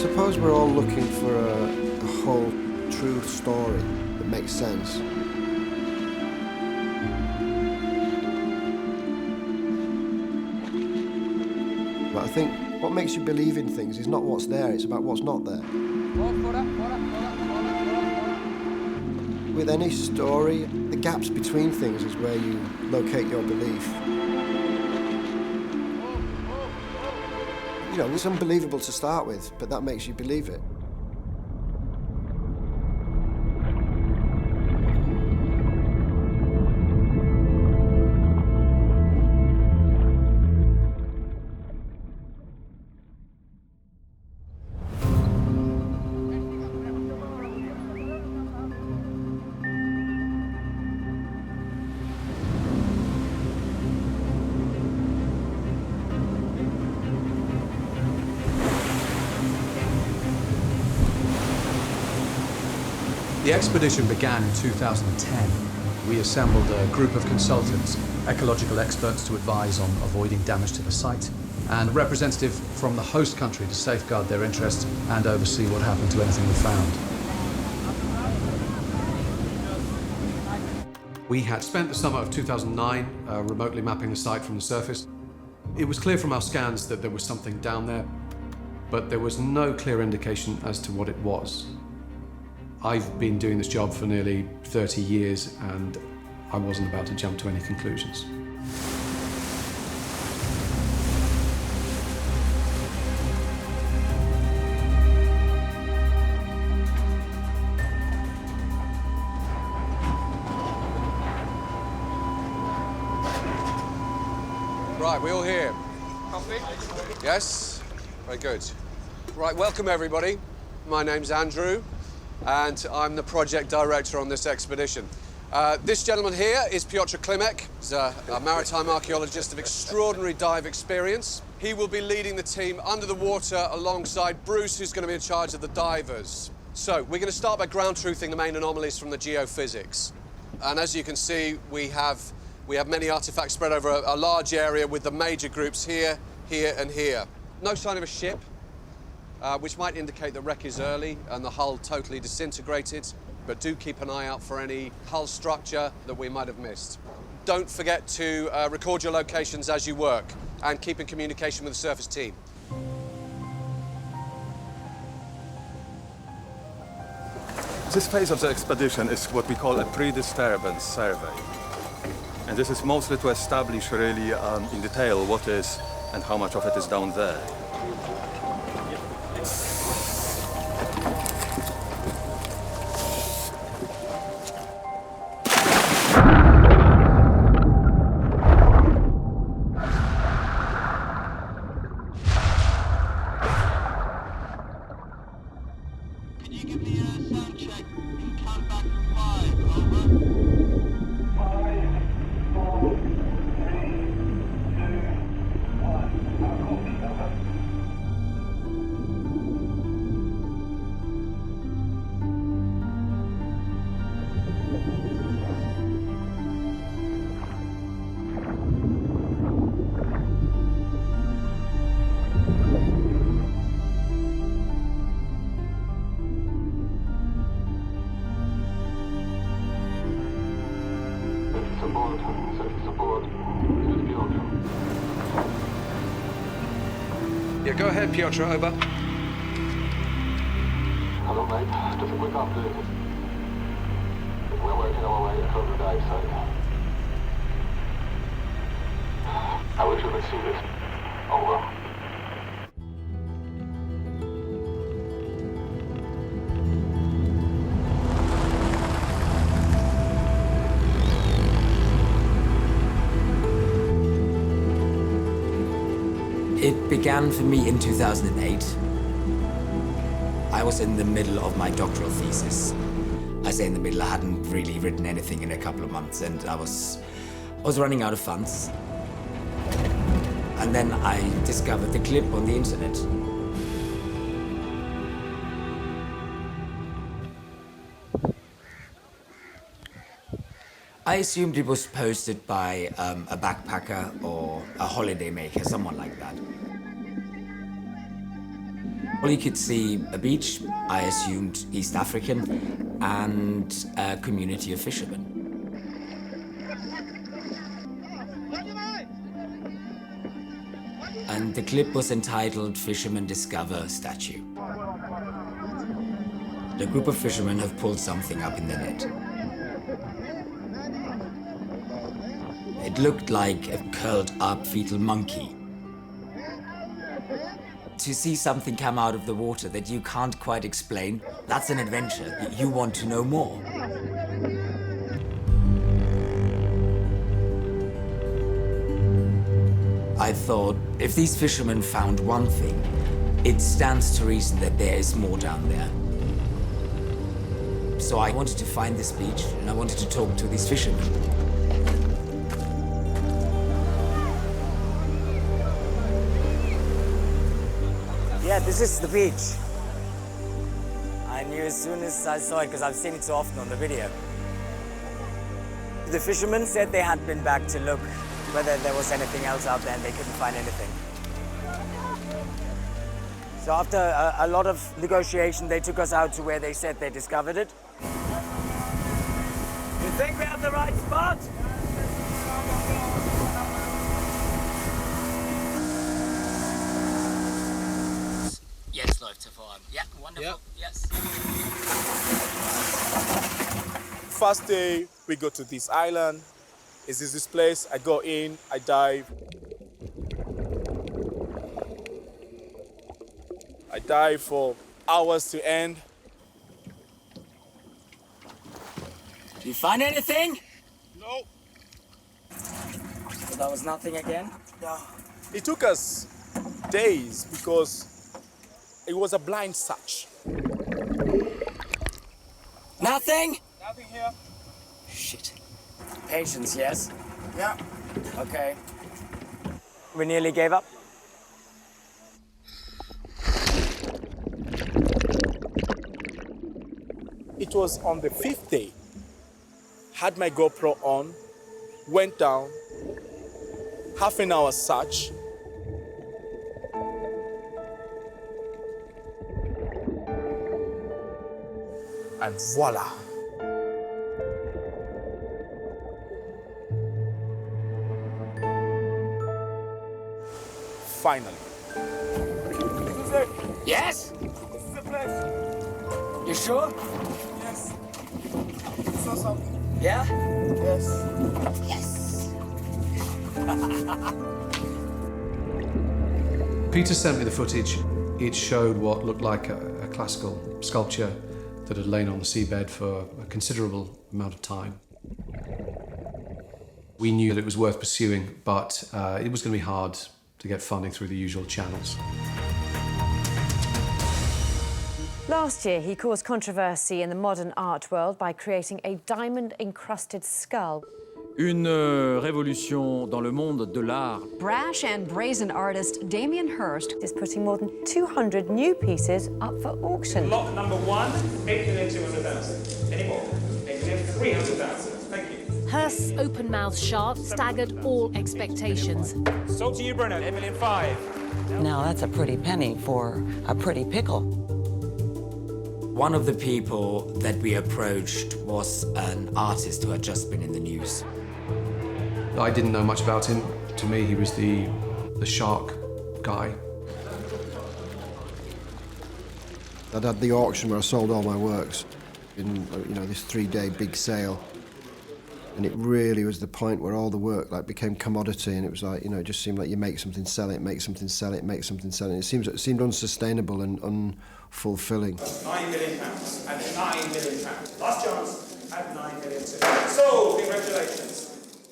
suppose we're all looking for a whole true story that makes sense. But I think what makes you believe in things is not what's there, it's about what's not there. With any story, the gaps between things is where you locate your belief. You know, it's unbelievable to start with, but that makes you believe it. The expedition began in 2010. We assembled a group of consultants, ecological experts to advise on avoiding damage to the site, and a representative from the host country to safeguard their interests and oversee what happened to anything we found. We had spent the summer of 2009 remotely mapping the site from the surface. It was clear from our scans that there was something down there, but there was no clear indication as to what it was. I've been doing this job for nearly 30 years and I wasn't about to jump to any conclusions. Right, we all here? Coffee? Yes? Very good. Right, welcome everybody. My name's Andrew, and I'm the project director on this expedition. This gentleman here is Piotr Klimek. He's a maritime archaeologist of extraordinary dive experience. He will be leading the team under the water alongside Bruce, who's going to be in charge of the divers. So, we're going to start by ground truthing the main anomalies from the geophysics. And as you can see, we have many artifacts spread over a large area with the major groups here, here, and here. No sign of a ship, which might indicate the wreck is early and the hull totally disintegrated, but do keep an eye out for any hull structure that we might have missed. Don't forget to record your locations as you work and keep in communication with the surface team. This phase of the expedition is what we call a pre-disturbance survey. And this is mostly to establish really in detail what is and how much of it is down there. Yeah, go ahead, Piotr, over. Hello, mate. Just a quick update. We're working our way from the dive site. I wish you could see this. Over. It began for me in 2008. I was in the middle of my doctoral thesis. I say in the middle, I hadn't really written anything in a couple of months, and I was running out of funds. And then I discovered the clip on the internet. I assumed it was posted by a backpacker or a holiday maker, someone like that. Well, you could see a beach, I assumed East African, and a community of fishermen. And the clip was entitled Fishermen Discover Statue. The group of fishermen have pulled something up in the net. It looked like a curled up fetal monkey. To see something come out of the water that you can't quite explain, that's an adventure. You want to know more. I thought, if these fishermen found one thing, it stands to reason that there is more down there. So I wanted to find this beach, and I wanted to talk to these fishermen. Yeah, this is the beach. I knew as soon as I saw it, because I've seen it so often on the video. The fishermen said they had been back to look whether there was anything else out there, and they couldn't find anything. So after a lot of negotiation, they took us out to where they said they discovered it. You think we're at the right spot? Jetzt läuft hervorragend. Ja, wonderful. Yeah. Yes. First day, we go to this island. Is this place? I go in, I dive. I dive for hours to end. Did you find anything? No. So that was nothing again? No. It took us days because it was a blind search. Nothing? Nothing here. Shit. Patience, yes? Yeah. Okay. We nearly gave up. It was on the 5th day. Had my GoPro on, went down, half an hour search. And voila. Finally. This is it. Yes? This is the place. You sure? Yes. Saw something. Yeah? Yes. Yes. Peter sent me the footage. It showed what looked like a classical sculpture that had lain on the seabed for a considerable amount of time. We knew that it was worth pursuing, but it was going to be hard to get funding through the usual channels. Last year, he caused controversy in the modern art world by creating a diamond-encrusted skull. Une révolution dans le monde de l'art. Brash and brazen artist Damien Hirst is putting more than 200 new pieces up for auction. Lot number 1, 8,200,000. Any more? 8,300,000. Thank you. Hirst's open-mouthed shaft staggered all expectations. Sold to you, Bruno. 8,500,000. Now that's a pretty penny for a pretty pickle. One of the people that we approached was an artist who had just been in the news. I didn't know much about him. To me, he was the shark guy. I'd had the auction where I sold all my works in, this 3-day big sale. And it really was the point where all the work became commodity, and it was it just seemed like you make something, sell it, make something, sell it, make something, sell it. It seemed unsustainable and unfulfilling. £9 million and £9 million. Last chance at 9 million. So, congratulations.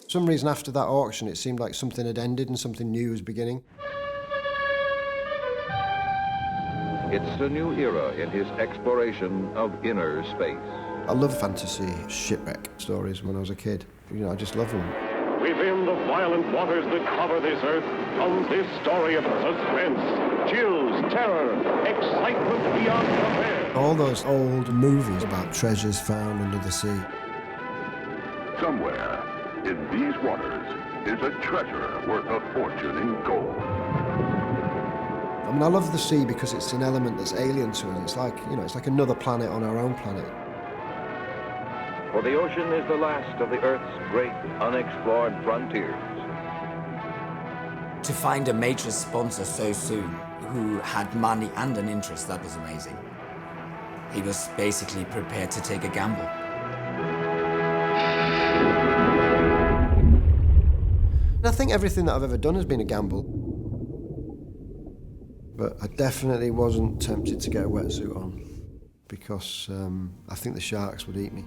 For some reason after that auction, it seemed like something had ended and something new was beginning. It's a new era in his exploration of inner space. I love fantasy shipwreck stories when I was a kid. I just love them. Within the violent waters that cover this earth comes this story of suspense, chills, terror, excitement beyond compare. All those old movies about treasures found under the sea. Somewhere in these waters is a treasure worth a fortune in gold. I mean, I love the sea because it's an element that's alien to us. It's like, you know, it's like another planet on our own planet. For the ocean is the last of the Earth's great unexplored frontiers. To find a major sponsor so soon, who had money and an interest, that was amazing. He was basically prepared to take a gamble. And I think everything that I've ever done has been a gamble. But I definitely wasn't tempted to get a wetsuit on because I think the sharks would eat me.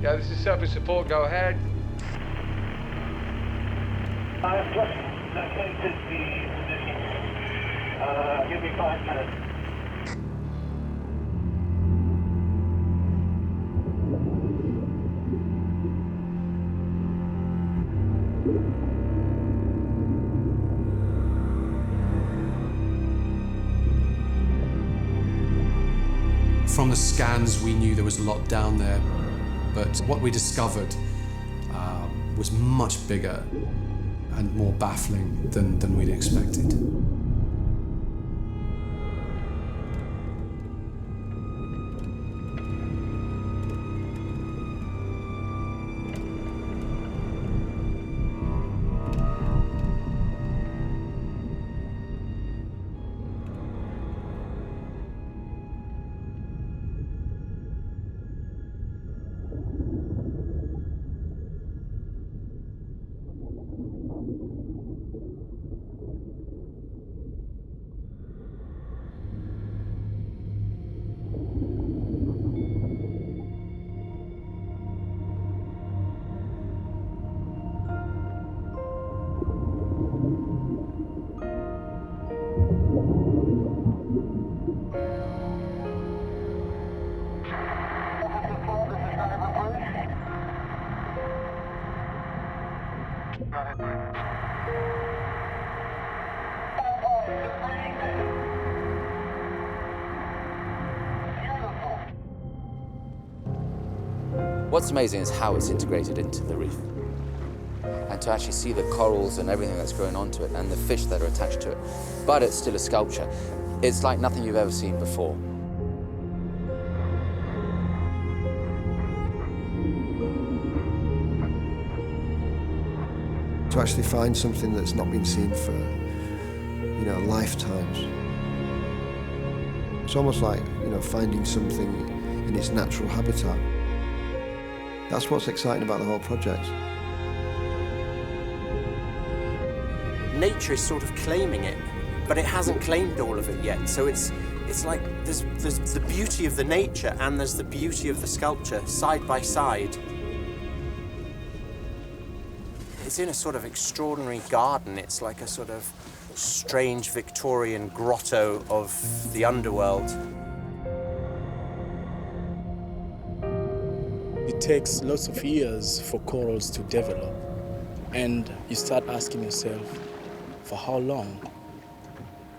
Yeah, this is surface support, go ahead. I have just located the position. Give me 5 minutes. From the scans, we knew there was a lot down there, but what we discovered was much bigger and more baffling than we'd expected. What's amazing is how it's integrated into the reef. And to actually see the corals and everything that's growing onto it and the fish that are attached to it. But it's still a sculpture. It's like nothing you've ever seen before. To actually find something that's not been seen for, you know, lifetimes. It's almost like, you know, finding something in its natural habitat. That's what's exciting about the whole project. Nature is sort of claiming it, but it hasn't claimed all of it yet. So it's like there's the beauty of the nature and there's the beauty of the sculpture side by side. It's in a sort of extraordinary garden. It's like a sort of strange Victorian grotto of the underworld. It takes lots of years for corals to develop, and you start asking yourself, for how long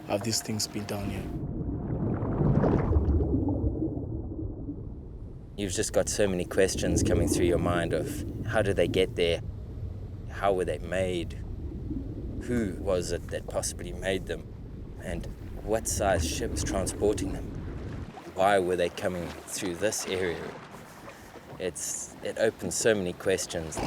have these things been down here? You've just got so many questions coming through your mind of how did they get there? How were they made? Who was it that possibly made them? And what size ship was transporting them? Why were they coming through this area? It opens so many questions.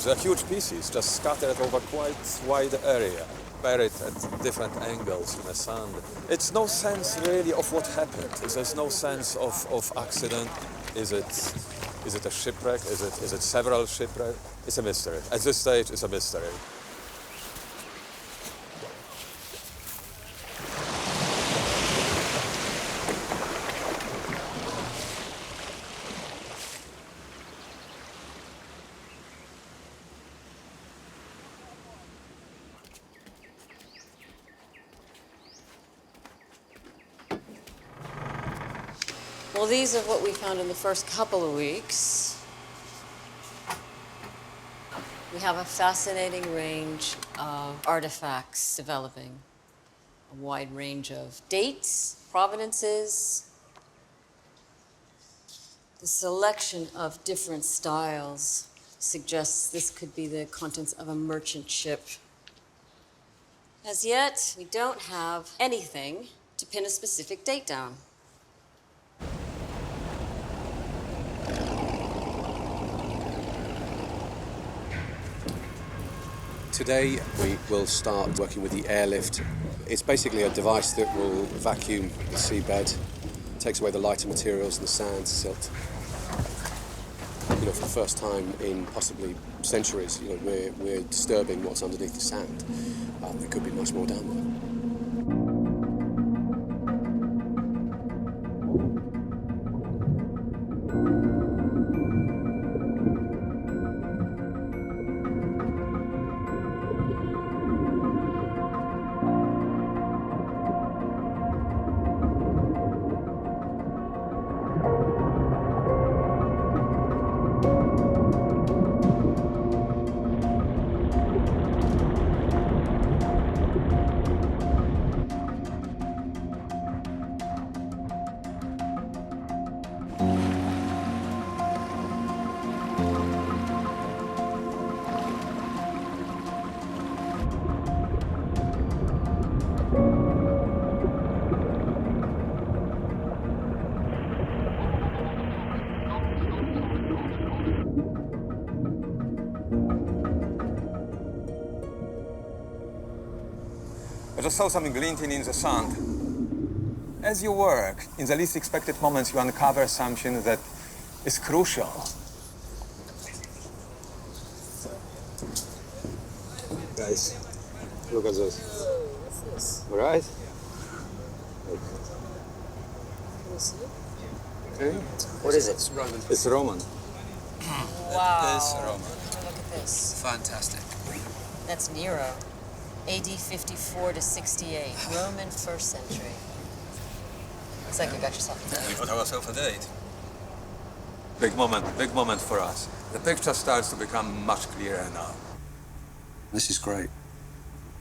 They're huge pieces, just scattered over quite wide area, buried at different angles in the sand. It's no sense really of what happened. There's no sense of accident. Is it a shipwreck? Is it several shipwrecks? It's a mystery. At this stage, it's a mystery. Well, these are what we found in the first couple of weeks. We have a fascinating range of artifacts developing, a wide range of dates, provenances. The selection of different styles suggests this could be the contents of a merchant ship. As yet, we don't have anything to pin a specific date down. Today we will start working with the airlift. It's basically a device that will vacuum the seabed, takes away the lighter materials, the sand, silt. You know, for the first time in possibly centuries, you know, we're disturbing what's underneath the sand. There could be much more down there. I just saw something glinting in the sand. As you work, in the least expected moments, you uncover something that is crucial. Guys, look at this. What's this? All right? Can you see? Okay. What is it? It's Roman. It's Roman. Wow. It is Roman. Look at this. Fantastic. That's Nero. AD 54 to 68. Roman 1st century. Looks like you got yourself a date. We got ourselves a date. Big moment for us. The picture starts to become much clearer now. This is great.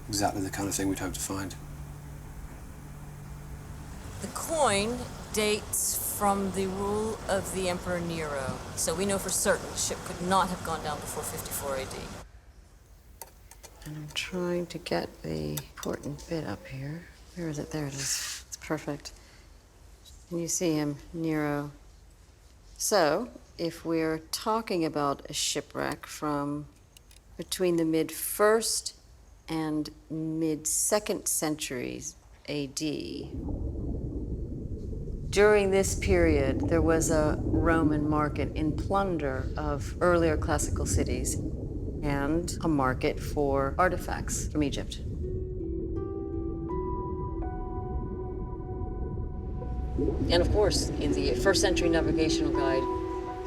Exactly the kind of thing we'd hope to find. The coin dates from the rule of the Emperor Nero. So we know for certain the ship could not have gone down before 54 AD. And I'm trying to get the important bit up here. Where is it? There it is. It's perfect. And you see him, Nero. So, if we're talking about a shipwreck from between the mid-1st and mid-2nd centuries AD, during this period, there was a Roman market in plunder of earlier classical cities and a market for artifacts from Egypt. And of course, in the 1st century navigational guide,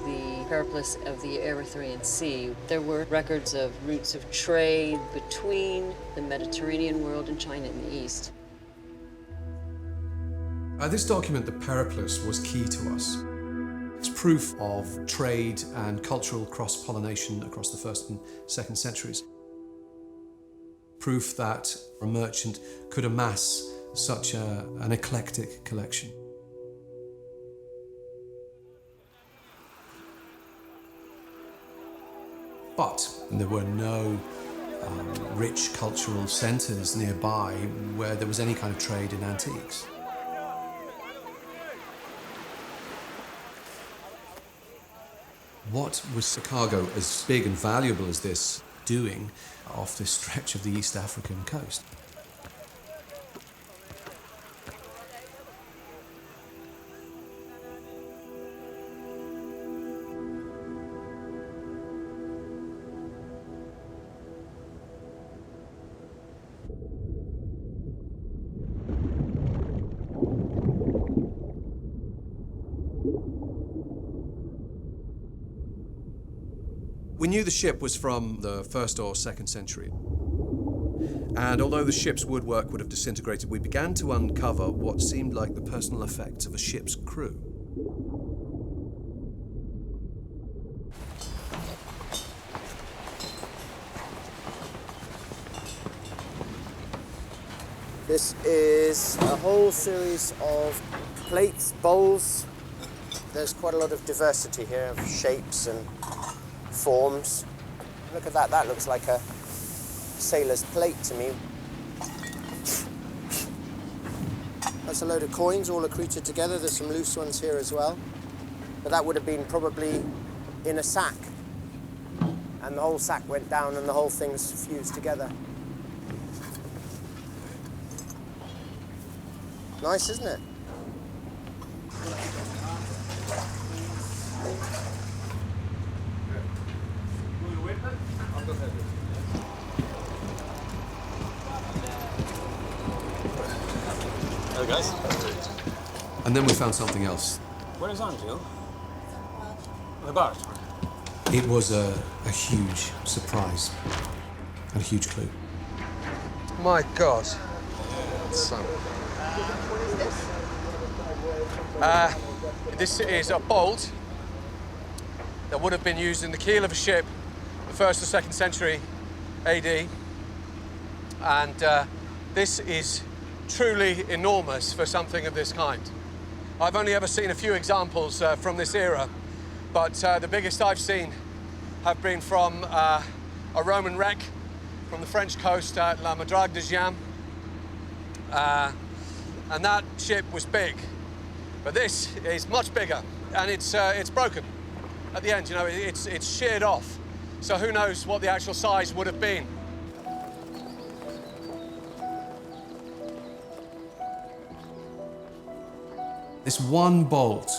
the Periplus of the Erythraean Sea, there were records of routes of trade between the Mediterranean world and China in the east. This document, the Periplus, was key to us. It's proof of trade and cultural cross-pollination across the 1st and 2nd centuries. Proof that a merchant could amass such an eclectic collection. But there were no rich cultural centres nearby where there was any kind of trade in antiques. What was a cargo as big and valuable as this doing off this stretch of the East African coast? We knew the ship was from the 1st or 2nd century. And although the ship's woodwork would have disintegrated, we began to uncover what seemed like the personal effects of a ship's crew. This is a whole series of plates, bowls. There's quite a lot of diversity here of shapes and forms. Look at that, that looks like a sailor's plate to me. That's a load of coins all accreted together. There's some loose ones here as well. But that would have been probably in a sack. And the whole sack went down and the whole thing's fused together. Nice, isn't it? Hello, guys. And then we found something else. Where is Andrew? The boat. It was a huge surprise and a huge clue. My God. So. This is a bolt that would have been used in the keel of a ship, the 1st or 2nd century AD. And this is truly enormous for something of this kind. I've only ever seen a few examples from this era, but the biggest I've seen have been from a Roman wreck from the French coast at La Madrague de Giam. And that ship was big, but this is much bigger, and it's broken at the end. You know, it's sheared off, so who knows what the actual size would have been. This one bolt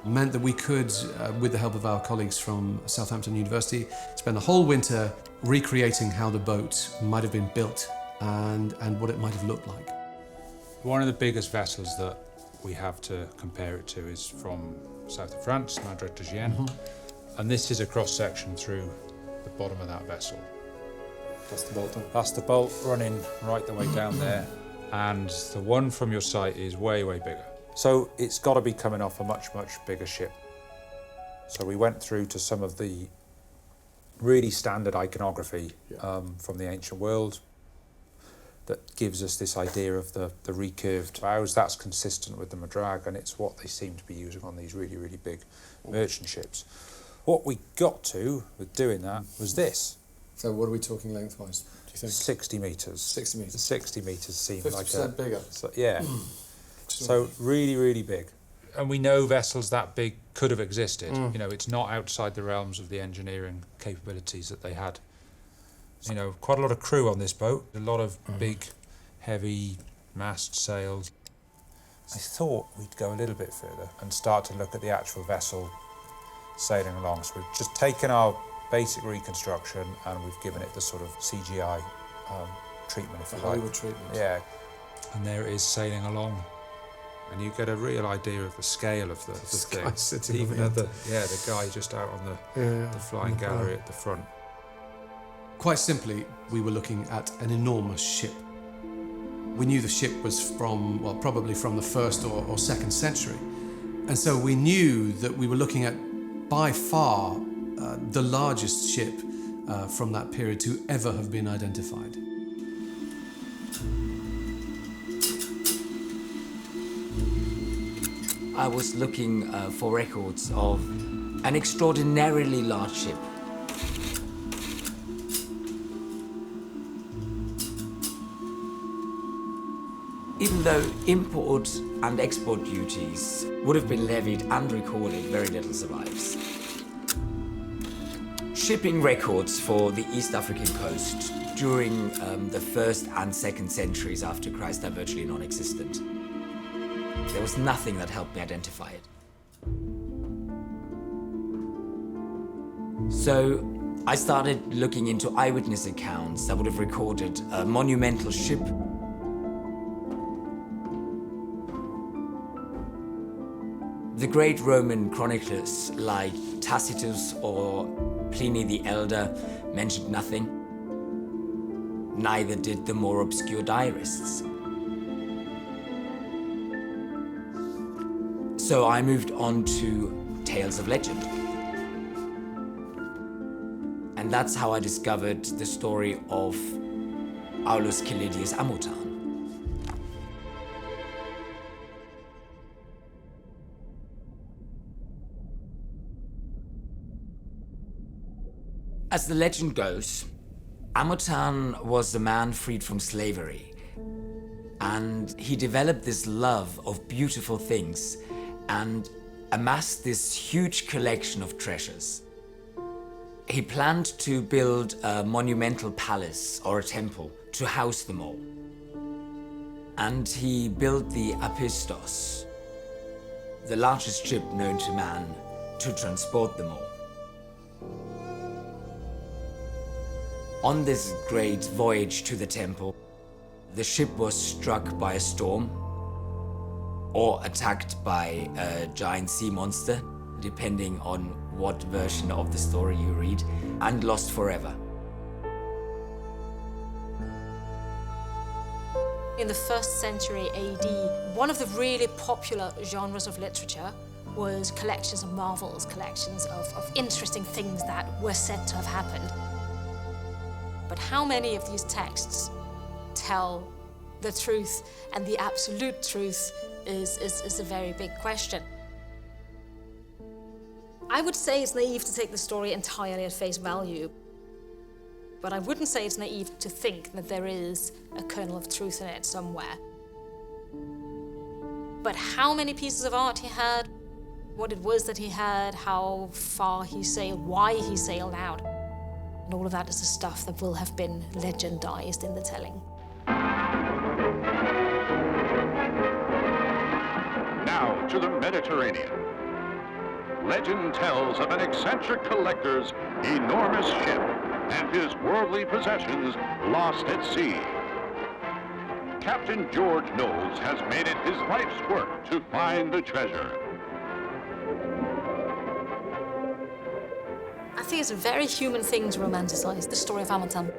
meant that we could, with the help of our colleagues from Southampton University, spend the whole winter recreating how the boat might have been built and what it might have looked like. One of the biggest vessels that we have to compare it to is from south of France, Madrague de Giam, and this is a cross-section through the bottom of that vessel. That's the bolt. That's the bolt running right the way down there, and the one from your site is way, way bigger. So it's got to be coming off a much, much bigger ship. So we went through to some of the really standard iconography from the ancient world that gives us this idea of the recurved bows. That's consistent with the Madrague, and it's what they seem to be using on these really, really big merchant ships. What we got to with doing that was this. So what are we talking lengthwise, do you think? 60 metres. 60 metres. 60 metres seemed 50% like a... bigger. So, yeah. So really, really big. And we know vessels that big could have existed. You know, it's not outside the realms of the engineering capabilities that they had. You know, quite a lot of crew on this boat, a lot of big, heavy mast sails. I thought we'd go a little bit further and start to look at the actual vessel sailing along. So we've just taken our basic reconstruction and we've given it the sort of CGI treatment, if you like. Hollywood treatment. Yeah. And there it is sailing along. And you get a real idea of the scale of the thing. Even at the guy just out on the flying gallery at the front. Quite simply, we were looking at an enormous ship. We knew the ship was from, well, probably from the 1st or 2nd century. And so we knew that we were looking at, by far, the largest ship from that period to ever have been identified. I was looking for records of an extraordinarily large ship. Even though import and export duties would have been levied and recorded, very little survives. Shipping records for the East African coast during the 1st and 2nd centuries after Christ are virtually non-existent. There was nothing that helped me identify it. So I started looking into eyewitness accounts that would have recorded a monumental ship. The great Roman chroniclers like Tacitus or Pliny the Elder mentioned nothing. Neither did the more obscure diarists. So I moved on to tales of legend. And that's how I discovered the story of Aulus Cilidius Amutan. As the legend goes, Amutan was a man freed from slavery, and he developed this love of beautiful things and amassed this huge collection of treasures. He planned to build a monumental palace or a temple to house them all. And he built the Apistos, the largest ship known to man, to transport them all. On this great voyage to the temple, the ship was struck by a storm or attacked by a giant sea monster, depending on what version of the story you read, and lost forever. In the 1st century AD, one of the really popular genres of literature was collections of marvels, collections of interesting things that were said to have happened. But how many of these texts tell the truth, and the absolute truth is a very big question. I would say it's naive to take the story entirely at face value, but I wouldn't say it's naive to think that there is a kernel of truth in it somewhere. But how many pieces of art he had, what it was that he had, how far he sailed, why he sailed out, and all of that is the stuff that will have been legendized in the telling. Now to the Mediterranean. Legend tells of an eccentric collector's enormous ship and his worldly possessions lost at sea. Captain George Knowles has made it his life's work to find the treasure. I think it's a very human thing to romanticize the story of Amutan.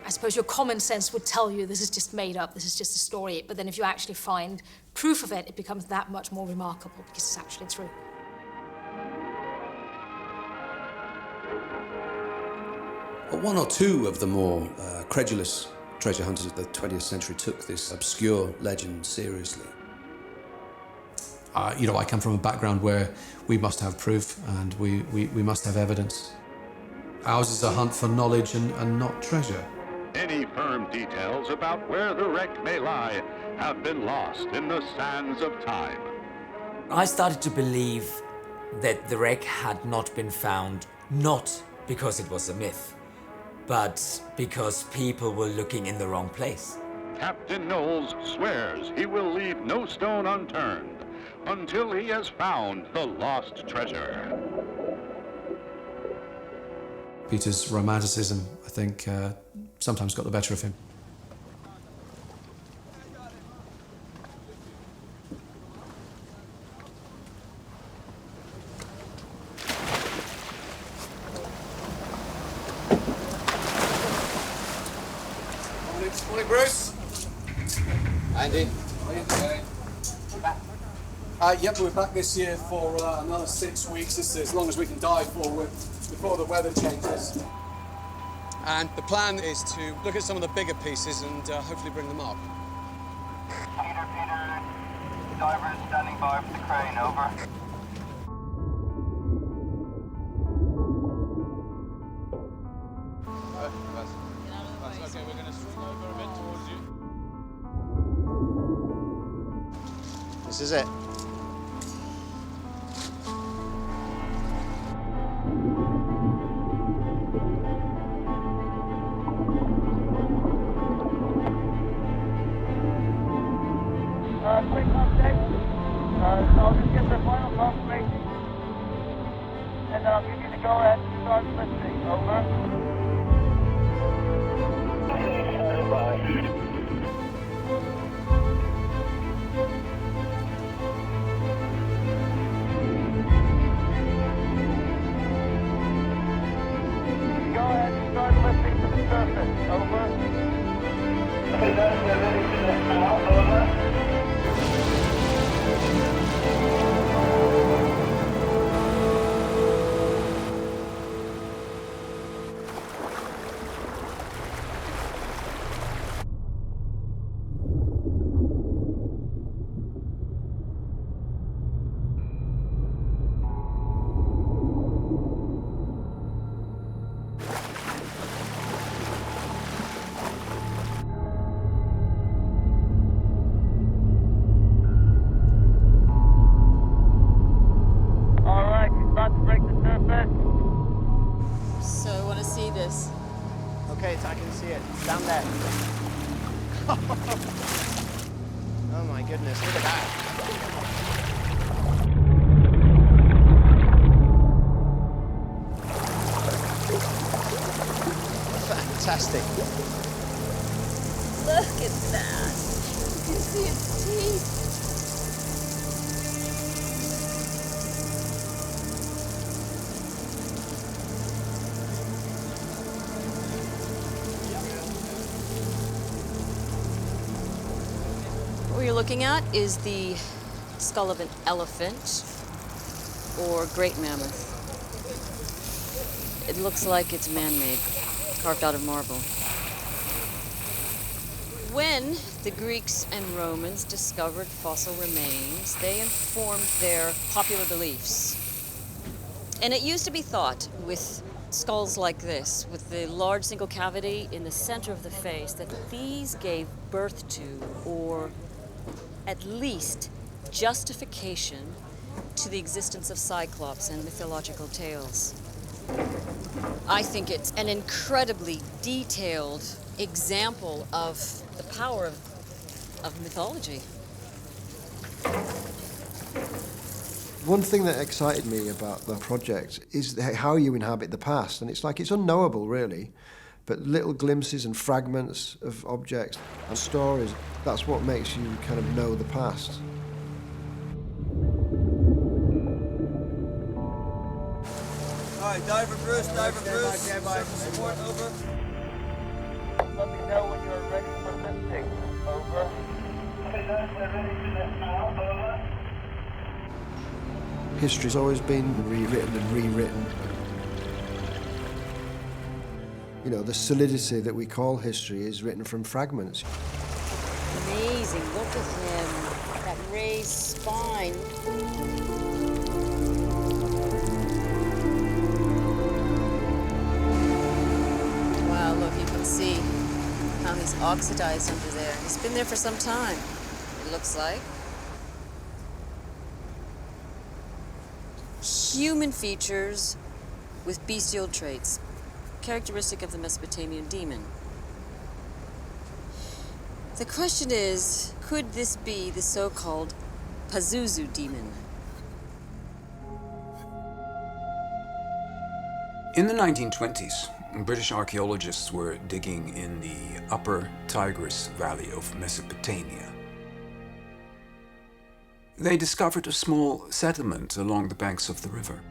I suppose your common sense would tell you this is just made up, this is just a story, but then if you actually find proof of it, it becomes that much more remarkable because it's actually true. One or two of the more credulous treasure hunters of the 20th century took this obscure legend seriously. I come from a background where we must have proof and we must have evidence. Ours is a hunt for knowledge and not treasure. Any firm details about where the wreck may lie have been lost in the sands of time. I started to believe that the wreck had not been found, not because it was a myth, but because people were looking in the wrong place. Captain Knowles swears he will leave no stone unturned until he has found the lost treasure. Peter's romanticism, I think, sometimes got the better of him. Morning, Bruce. Andy. Yep, we're back this year for another 6 weeks. This is as long as we can dive for before the weather changes. And the plan is to look at some of the bigger pieces and hopefully bring them up. Peter, divers standing by for the crane, over. Okay, we're going to swing over a bit towards you. This is it. Quick update. So I'll just get the final confirmation. And I'll give you the go-ahead to start listening. Over. Oh my goodness, look at that. Fantastic. Look at that. You can see its teeth. What you're looking at is the skull of an elephant or great mammoth. It looks like it's man-made, carved out of marble. When the Greeks and Romans discovered fossil remains, they informed their popular beliefs. And it used to be thought, with skulls like this, with the large single cavity in the center of the face, that these gave birth to, or at least justification to the existence of Cyclops and mythological tales. I think it's an incredibly detailed example of the power of mythology. One thing that excited me about the project is how you inhabit the past, and it's like it's unknowable really, but little glimpses and fragments of objects and stories, that's what makes you kind of know the past. All right, diver Bruce, support, over. Let me know when you're ready for lifting. Over. Okay, guys, we're ready to lift now. Over. History's always been rewritten and rewritten. You know, the solidity that we call history is written from fragments. Amazing, look at him, that raised spine. Wow, look, you can see how he's oxidized under there. He's been there for some time, it looks like. Human features with bestial traits, characteristic of the Mesopotamian demon. The question is, could this be the so-called Pazuzu demon? In the 1920s, British archaeologists were digging in the upper Tigris Valley of Mesopotamia. They discovered a small settlement along the banks of the river.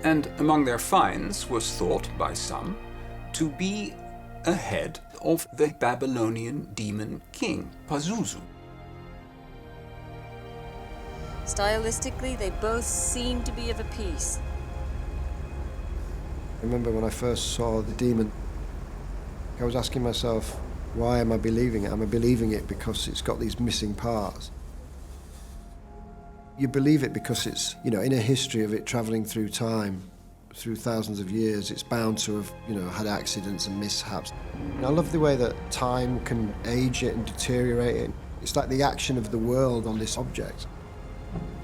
And among their finds was thought by some to be a head of the Babylonian demon king, Pazuzu. Stylistically, they both seem to be of a piece. I remember when I first saw the demon, I was asking myself, why am I believing it? Am I believing it because it's got these missing parts? You believe it because it's, you know, in a history of it travelling through time, through thousands of years, it's bound to have, you know, had accidents and mishaps. And I love the way that time can age it and deteriorate it. It's like the action of the world on this object.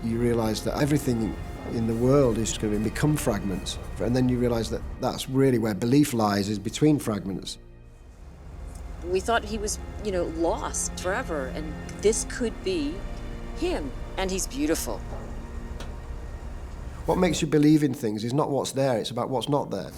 You realise that everything in the world is going to become fragments. And then you realise that that's really where belief lies, is between fragments. We thought he was, you know, lost forever, and this could be him. And he's beautiful. What makes you believe in things is not what's there, it's about what's not there.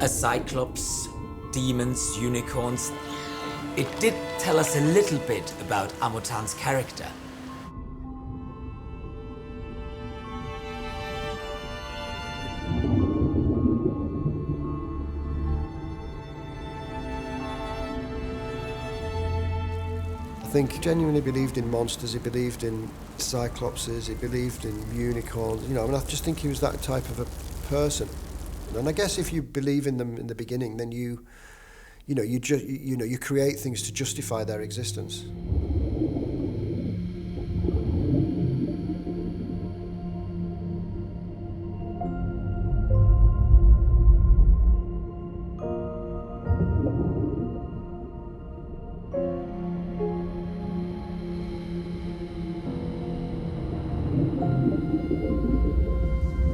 A cyclops, demons, unicorns. It did tell us a little bit about Amotan's character. I think he genuinely believed in monsters, he believed in cyclopses, he believed in unicorns. You know, I mean, I just think he was that type of a person. And I guess if you believe in them in the beginning, then you create things to justify their existence.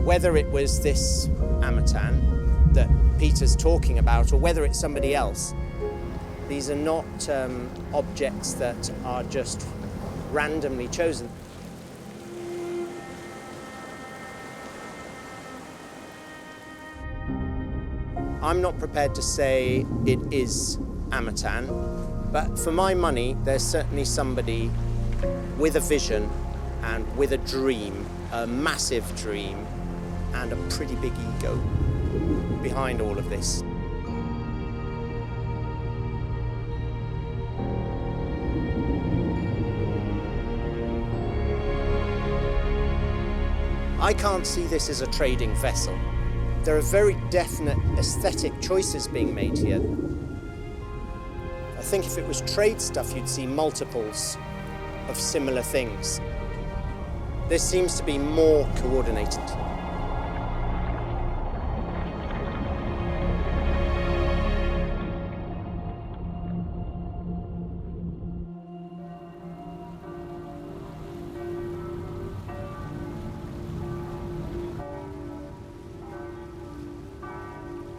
Whether it was this Amatan that Peter's talking about, or whether it's somebody else, these are not objects that are just randomly chosen. I'm not prepared to say it is Amatan, but for my money, there's certainly somebody with a vision and with a dream, a massive dream, and a pretty big ego behind all of this. I can't see this as a trading vessel. There are very definite aesthetic choices being made here. I think if it was trade stuff, you'd see multiples of similar things. This seems to be more coordinated.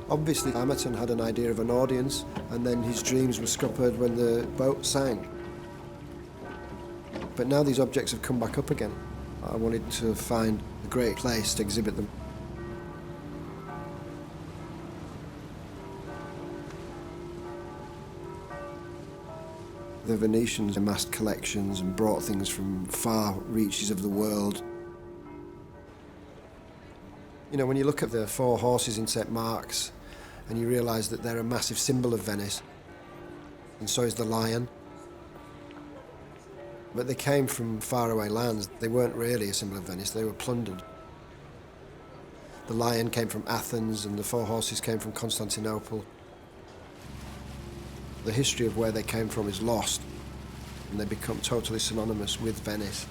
Obviously, Amatan had an idea of an audience, and then his dreams were scuppered when the boat sank. But now these objects have come back up again. I wanted to find a great place to exhibit them. The Venetians amassed collections and brought things from far reaches of the world. You know, when you look at the 4 horses in St. Mark's, and you realise that they're a massive symbol of Venice, and so is the lion. But they came from faraway lands. They weren't really a symbol of Venice, they were plundered. The lion came from Athens, and the 4 horses came from Constantinople. The history of where they came from is lost, and they become totally synonymous with Venice.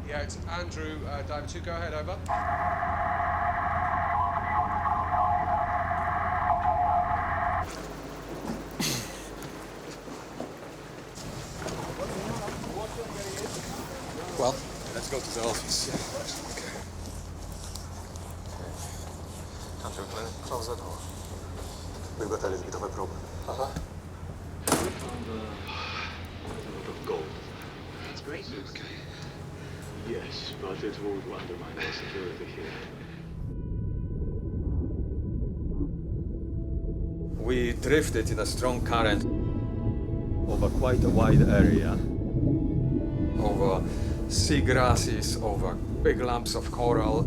Yeah, it's Andrew, Diver 2, go ahead, over. Well, let's go to the office. Okay. Andrew, close the door. We've got a little bit of a problem. Uh-huh. We found a lot of gold. That's great news. Okay. Yes, but it would undermine our security here. We drifted in a strong current over quite a wide area, over sea grasses, over big lumps of coral.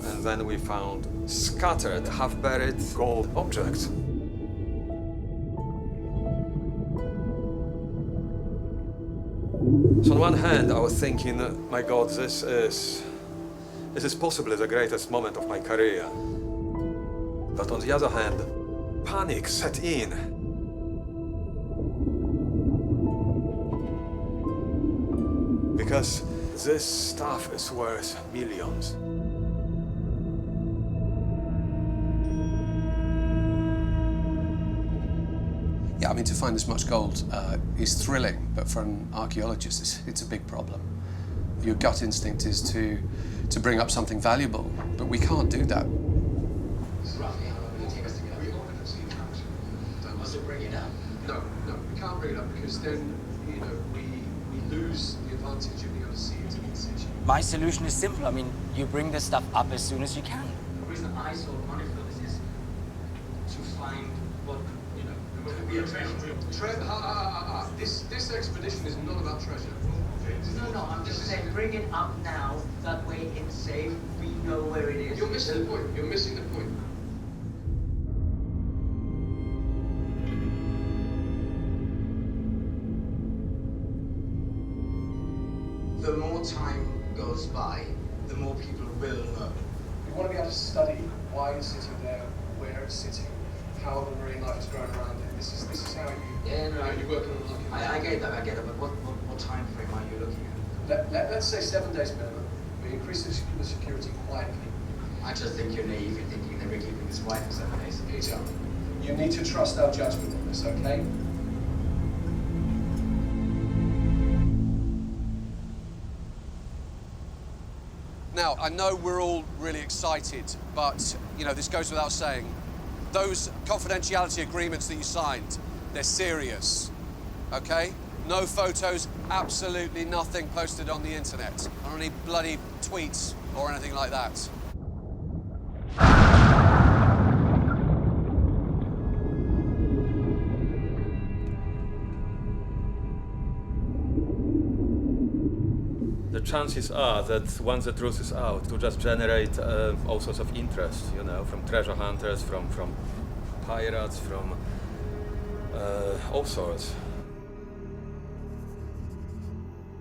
And then we found scattered, half-buried gold objects. So on one hand, I was thinking, my God, this is possibly the greatest moment of my career. But on the other hand, panic set in. Because this stuff is worth millions. Yeah, I mean, to find this much gold is thrilling, but for an archaeologist, it's a big problem. Your gut instinct is to bring up something valuable, but we can't do that. Roughly how long will it take us to get up? Must it bring it up? No, we can't bring it up because then, you know, we lose the advantage of being able to see it in situ. My solution is simple. I mean, you bring this stuff up as soon as you can. The reason I saw money for this is to find what, you know, could be a treasure. This expedition is not about treasure. No, I'm just saying, bring it up now. That way it's safe. We know where it is. You're missing the point. You're missing the point. The more time goes by, the more people will know. to study why it's sitting there, where it's sitting, how the marine life has grown around it. This is how you work on it. I get that, but what time frame are you looking at? Let's say 7 days minimum. We increase the security quietly. I just think you're naive in thinking that we're keeping this quiet for 7 days. Peter, you need to trust our judgment on this, okay? Now, I know we're all really excited, but, you know, this goes without saying. Those confidentiality agreements that you signed, they're serious, okay? No photos, absolutely nothing posted on the internet, or any bloody tweets or anything like that. The chances are that once the truth is out, it will just generate all sorts of interest, you know, from treasure hunters, from pirates, from all sorts.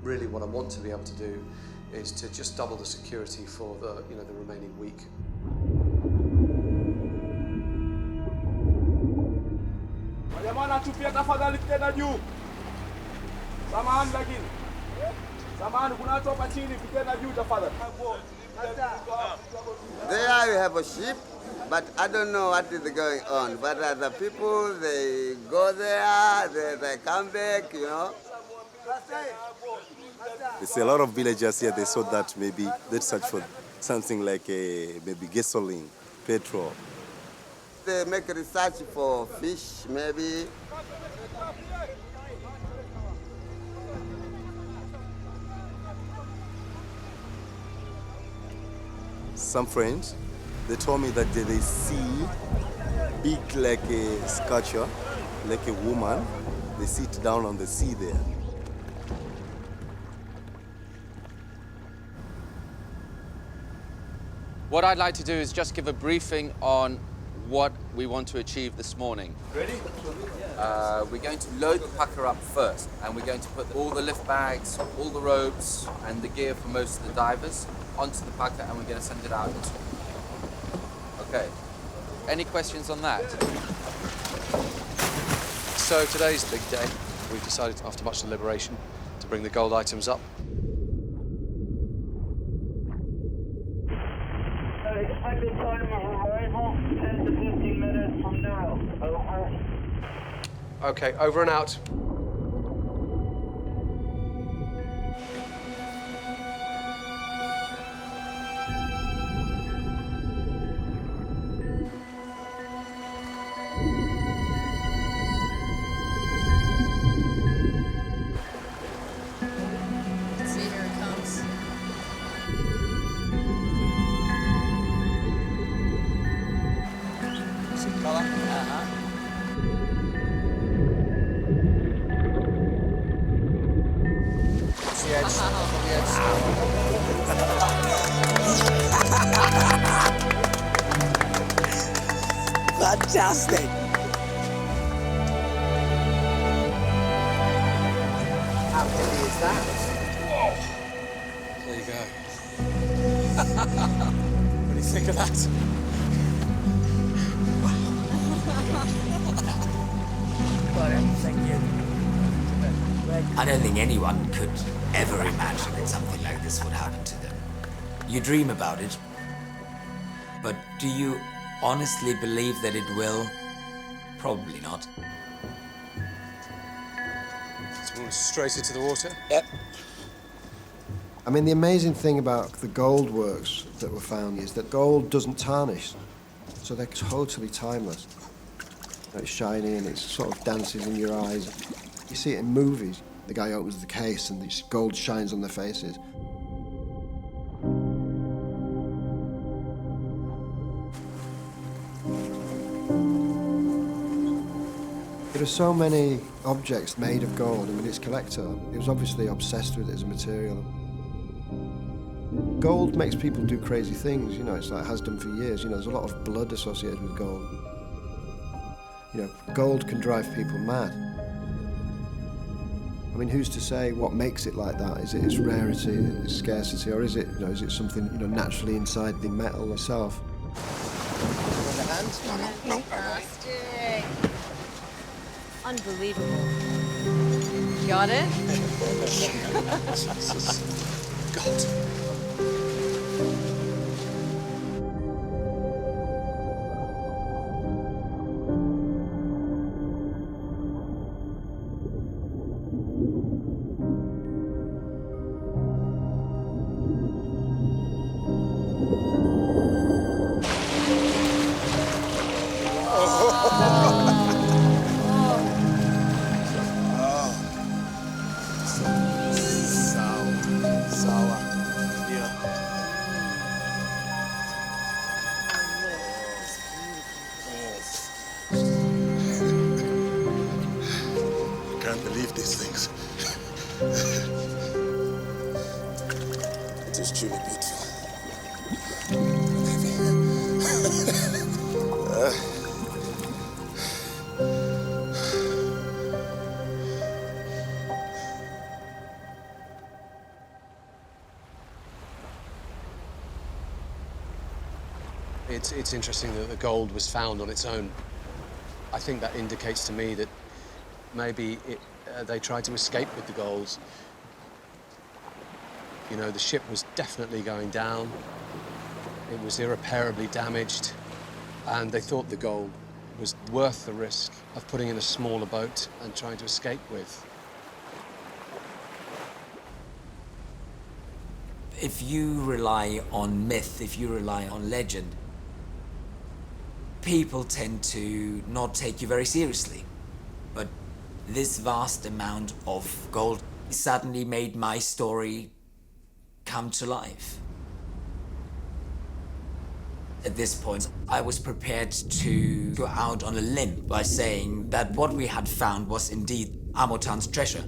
Really, what I want to be able to do is to just double the security for the remaining week. There you have a ship, but I don't know what is going on. But the people, they go there, they come back, you know. There's a lot of villagers here, they saw that maybe they'd search for something like maybe gasoline, petrol. They make research for fish, maybe. Some friends, they told me that they see big like a sculpture, like a woman. They sit down on the sea there. What I'd like to do is just give a briefing on what we want to achieve this morning. Ready? We're going to load the pucker up first, and we're going to put all the lift bags, all the ropes, and the gear for most of the divers onto the pucker, and we're going to send it out. Okay. Any questions on that? So today's the big day. We've decided, after much deliberation, to bring the gold items up. Expected time of arrival, 10 to 15 minutes from now. Over. Okay, over and out. See, here it comes. See the colour? The edge. The edge. Fantastic! How heavy is that? There you go. What do you think of that? Thank you. I don't think anyone could ever imagine that something like this would happen to them. You dream about it, but do you honestly believe that it will? Probably not. It's straight into the water? Yep. I mean, the amazing thing about the gold works that were found is that gold doesn't tarnish, so they're totally timeless. It's shiny and it sort of dances in your eyes. You see it in movies. The guy opens the case and this gold shines on their faces. There are so many objects made of gold. I mean, this collector, he was obviously obsessed with it as a material. Gold makes people do crazy things, you know, it's like it has done for years. You know, there's a lot of blood associated with gold. You know, gold can drive people mad. I mean, who's to say what makes it like that? Is it its rarity, its scarcity, or is it, you know, is it something, you know, naturally inside the metal itself? With the hands? No. Fantastic. Unbelievable. Got it? Jesus. God. I can't believe these things. It is truly beautiful. It's interesting that the gold was found on its own. I think that indicates to me that maybe they tried to escape with the gold. You know, the ship was definitely going down. It was irreparably damaged, and they thought the gold was worth the risk of putting in a smaller boat and trying to escape with. If you rely on myth, if you rely on legend, people tend to not take you very seriously. But this vast amount of gold suddenly made my story come to life. At this point, I was prepared to go out on a limb by saying that what we had found was indeed Amotan's treasure.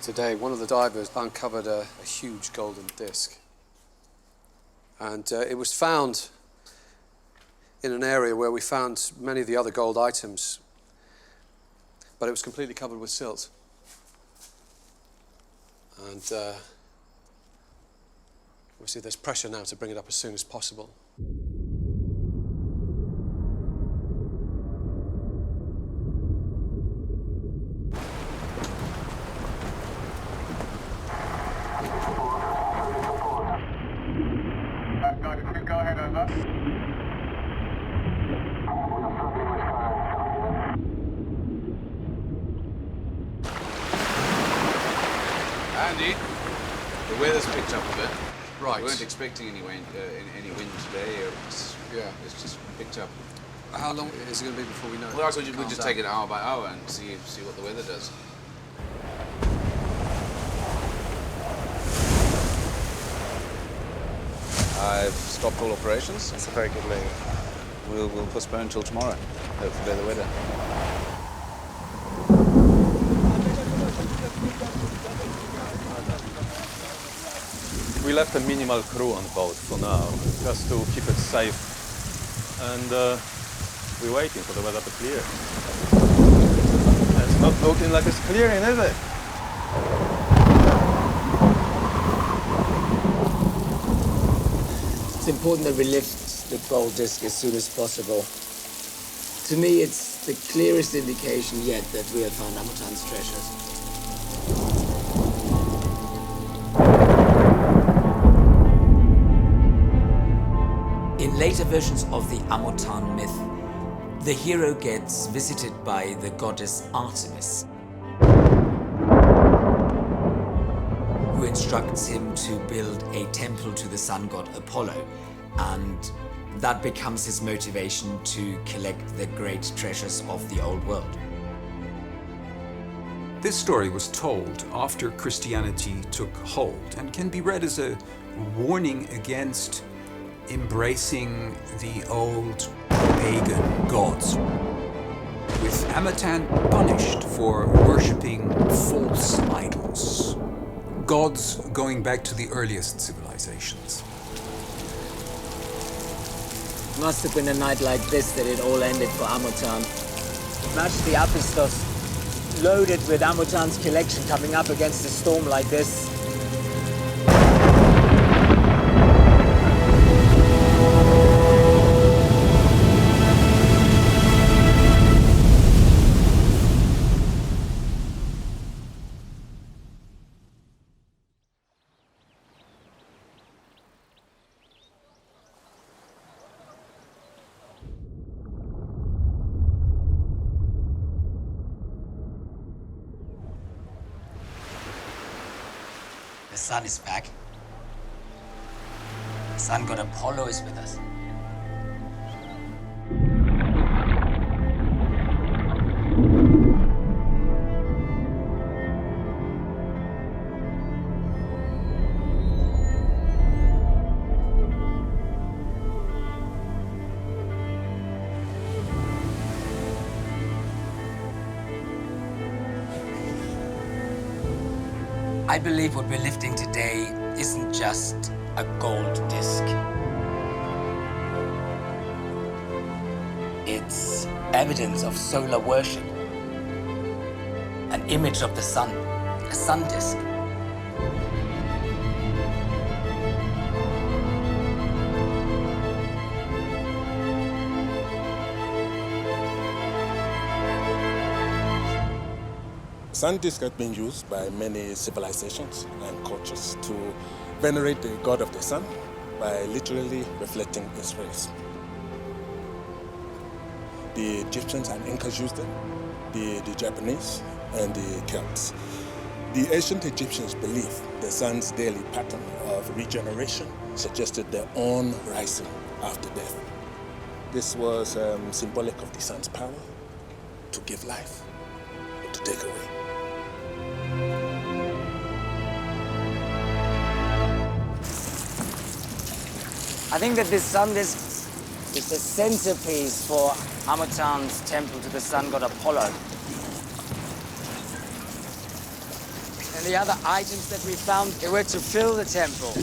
Today, one of the divers uncovered a huge golden disc. And it was found in an area where we found many of the other gold items, but it was completely covered with silt. And obviously there's pressure now to bring it up as soon as possible. Go ahead, over. Andy, the weather's picked up a bit. Right. We weren't expecting any wind today. It's just picked up. How long is it going to be before we know? Well, we just take it hour by hour and see what the weather does. I've stopped all operations. That's a very good move. We'll postpone until tomorrow. Hope for better weather. We left a minimal crew on board for now, just to keep it safe. And we're waiting for the weather to clear. It's not looking like it's clearing, is it? It's important that we lift the gold disc as soon as possible. To me, it's the clearest indication yet that we have found Amotan's treasures. In later versions of the Amotan myth, the hero gets visited by the goddess Artemis, who instructs him to build a temple to the sun god Apollo, and that becomes his motivation to collect the great treasures of the old world. This story was told after Christianity took hold and can be read as a warning against embracing the old pagan gods, with Amotan punished for worshipping false idols, gods going back to the earliest civilizations. It must have been a night like this that it all ended for Amotan. Imagine the Apistos loaded with Amotan's collection coming up against a storm like this. The sun is back. The sun god Apollo is with us. I believe what we're lifting today isn't just a gold disc. It's evidence of solar worship. An image of the sun, a sun disc. Sun disk has been used by many civilizations and cultures to venerate the god of the sun by literally reflecting its rays. The Egyptians and Incas used them, the Japanese and the Celts. The ancient Egyptians believed the sun's daily pattern of regeneration suggested their own rising after death. This was symbolic of the sun's power to give life or to take away. I think that this sun disc is the centerpiece for Amotan's temple to the sun god Apollo. And the other items that we found, they were to fill the temple.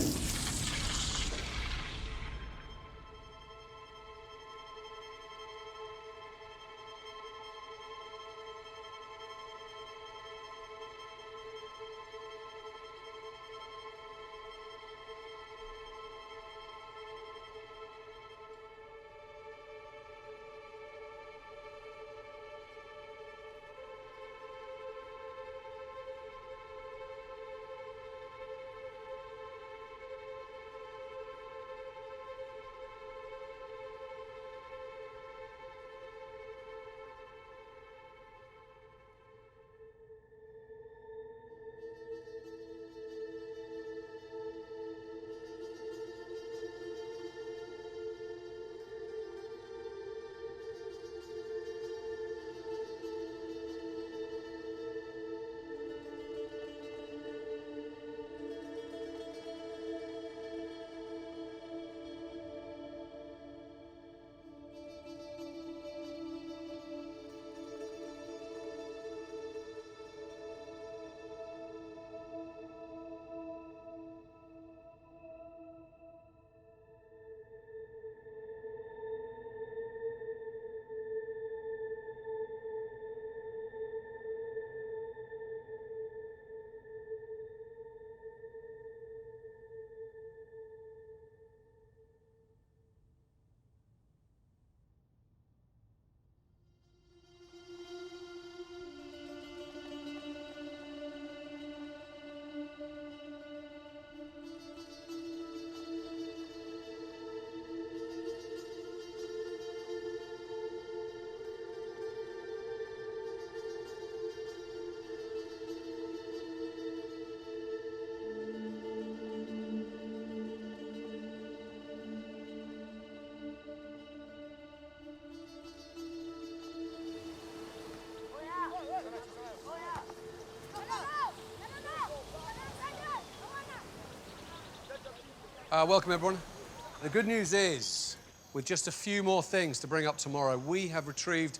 Welcome, everyone. The good news is, with just a few more things to bring up tomorrow, we have retrieved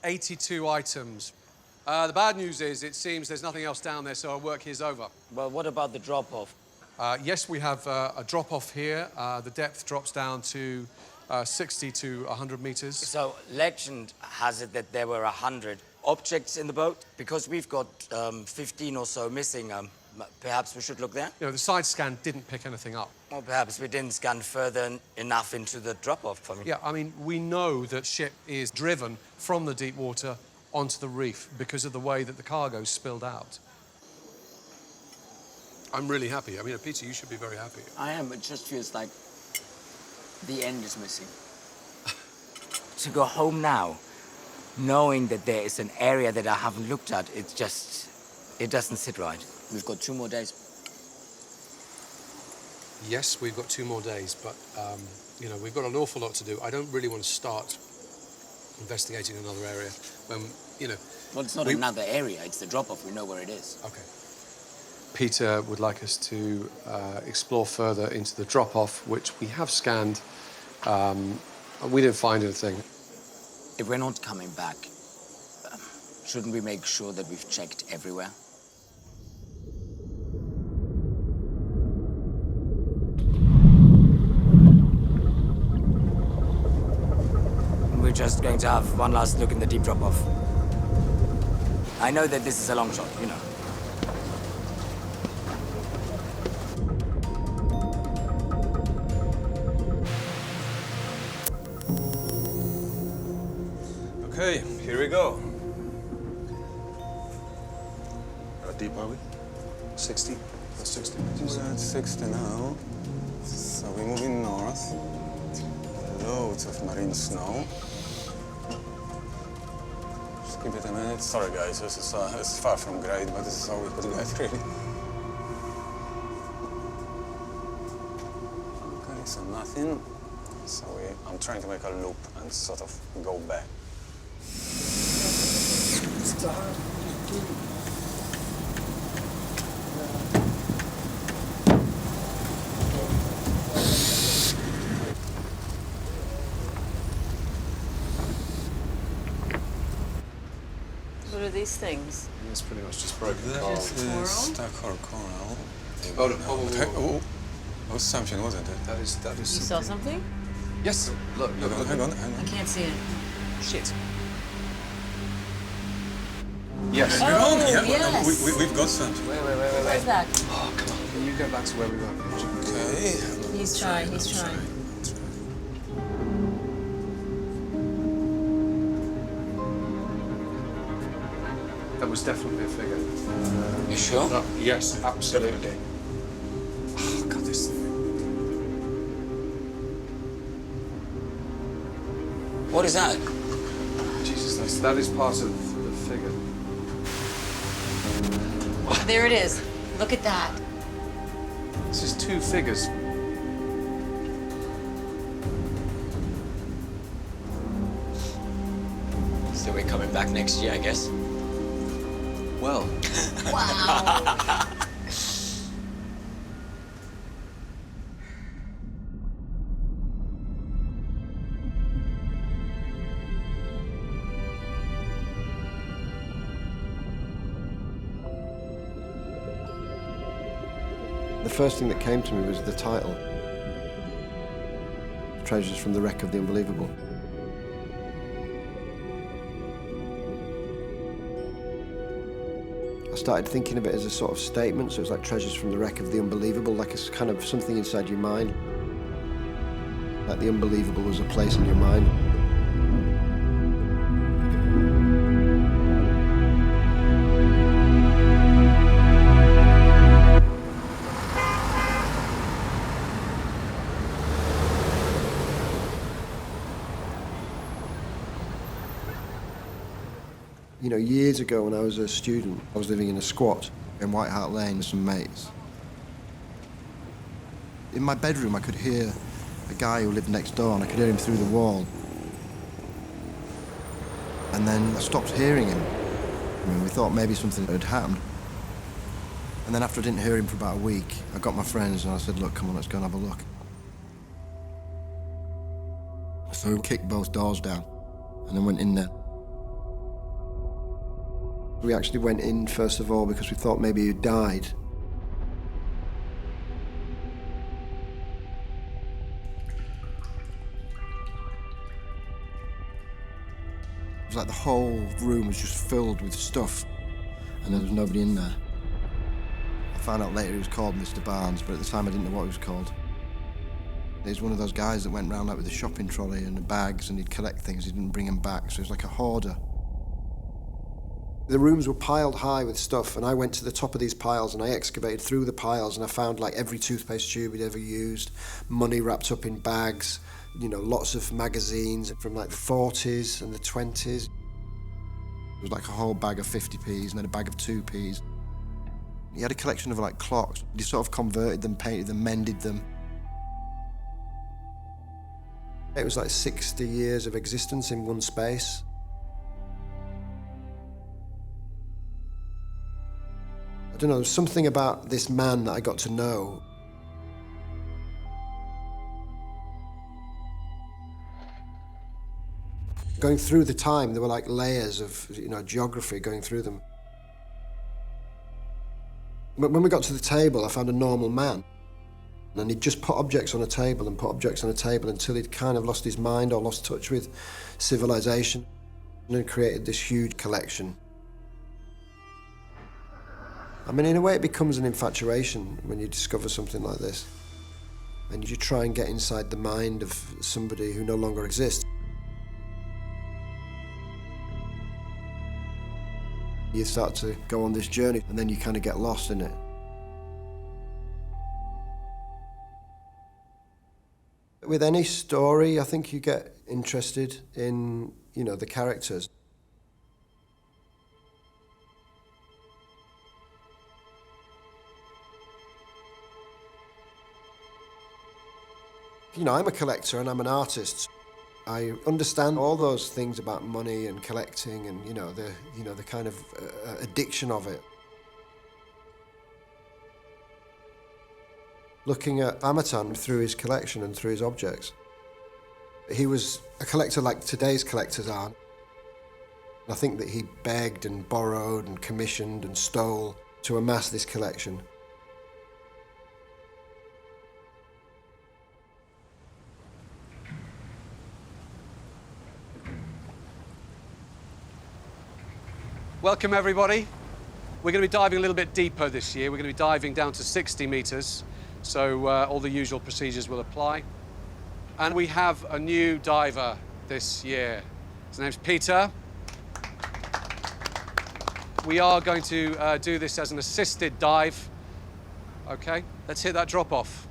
82 items. The bad news is, it seems there's nothing else down there, so our work here's over. Well, what about the drop-off? Yes, we have a drop-off here. The depth drops down to 60 to 100 meters. So, legend has it that there were 100 objects in the boat. Because we've got 15 or so missing, perhaps we should look there? You know, the side scan didn't pick anything up. Or perhaps we didn't scan further enough into the drop-off for me. Yeah, I mean, we know that ship is driven from the deep water onto the reef because of the way that the cargo spilled out. I'm really happy. I mean, Peter, you should be very happy. I am. It just feels like the end is missing. To go home now, knowing that there is an area that I haven't looked at, it doesn't sit right. We've got 2 more days. Yes, we've got 2 more days, but, you know, we've got an awful lot to do. I don't really want to start investigating another area when, you know... Well, it's not another area. It's the drop-off. We know where it is. OK. Peter would like us to explore further into the drop-off, which we have scanned. We didn't find anything. If we're not coming back, shouldn't we make sure that we've checked everywhere? We're just going to have one last look in the deep drop-off. I know that this is a long shot, you know. Okay, here we go. How deep are we? 60. That's 60 We're meters. at 60 now. So we're moving north. Loads of marine snow. Just give it a minute. Sorry, guys, this is it's far from great, but this is how we could get, really. Okay, so nothing. So I'm trying to make a loop and sort of go back. What are these things? It's pretty much just broken This coral. is Stockholm coral. Oh, no. Oh, was something, wasn't it? That is You saw something? Yes. Look. Hang on. I can't see it. Shit. Yes. Hang on. Yeah, yes. we've got something. Wait. Where's that? Oh, come on. Can you go back to where we were? Okay. He's trying. That was definitely a figure. You sure? No, yes, absolutely. Oh, God, this thing. What is that? Jesus, that is part of the figure. There it is. Look at that. This is 2 figures. So we're coming back next year, I guess. Well. Wow. The first thing that came to me was the title. Treasures from the Wreck of the Unbelievable. I started thinking of it as a sort of statement, so it was like treasures from the wreck of the unbelievable, like it's kind of something inside your mind. Like the unbelievable was a place in your mind. You know, years ago when I was a student, I was living in a squat in White Hart Lane with some mates. In my bedroom, I could hear a guy who lived next door, and I could hear him through the wall. And then I stopped hearing him. I mean, we thought maybe something had happened. And then after I didn't hear him for about a week, I got my friends and I said, look, come on, let's go and have a look. So we kicked both doors down and then went in there. We actually went in first of all because we thought maybe he'd died. It was like the whole room was just filled with stuff and there was nobody in there. I found out later he was called Mr. Barnes, but at the time I didn't know what he was called. He was one of those guys that went round like with a shopping trolley and the bags, and he'd collect things, he didn't bring them back, so he was like a hoarder. The rooms were piled high with stuff, and I went to the top of these piles and I excavated through the piles and I found like every toothpaste tube he'd ever used, money wrapped up in bags, you know, lots of magazines from like the 40s and the 20s. It was like a whole bag of 50p's and then a bag of 2p's. He had a collection of like clocks. He sort of converted them, painted them, mended them. It was like 60 years of existence in one space. I don't know, there's something about this man that I got to know. Going through the time, there were like layers of, you know, geography going through them. But when we got to the table, I found a normal man. And he'd just put objects on a table and put objects on a table until he'd kind of lost his mind or lost touch with civilization and then created this huge collection. I mean, in a way, it becomes an infatuation when you discover something like this. And you try and get inside the mind of somebody who no longer exists. You start to go on this journey and then you kind of get lost in it. With any story, I think you get interested in, you know, the characters. You know, I'm a collector and I'm an artist. I understand all those things about money and collecting and, you know, the kind of addiction of it. Looking at Amatan through his collection and through his objects. He was a collector like today's collectors are. I think that he begged and borrowed and commissioned and stole to amass this collection. Welcome, everybody. We're going to be diving a little bit deeper this year. We're going to be diving down to 60 meters. So all the usual procedures will apply. And we have a new diver this year. His name's Peter. We are going to do this as an assisted dive. Okay, let's hit that drop off.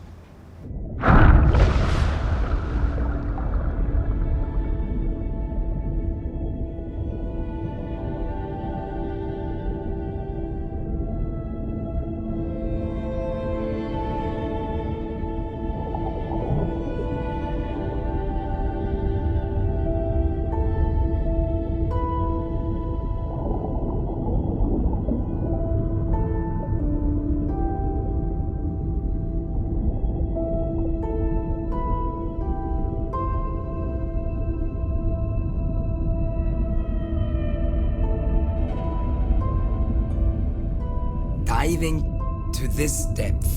Diving to this depth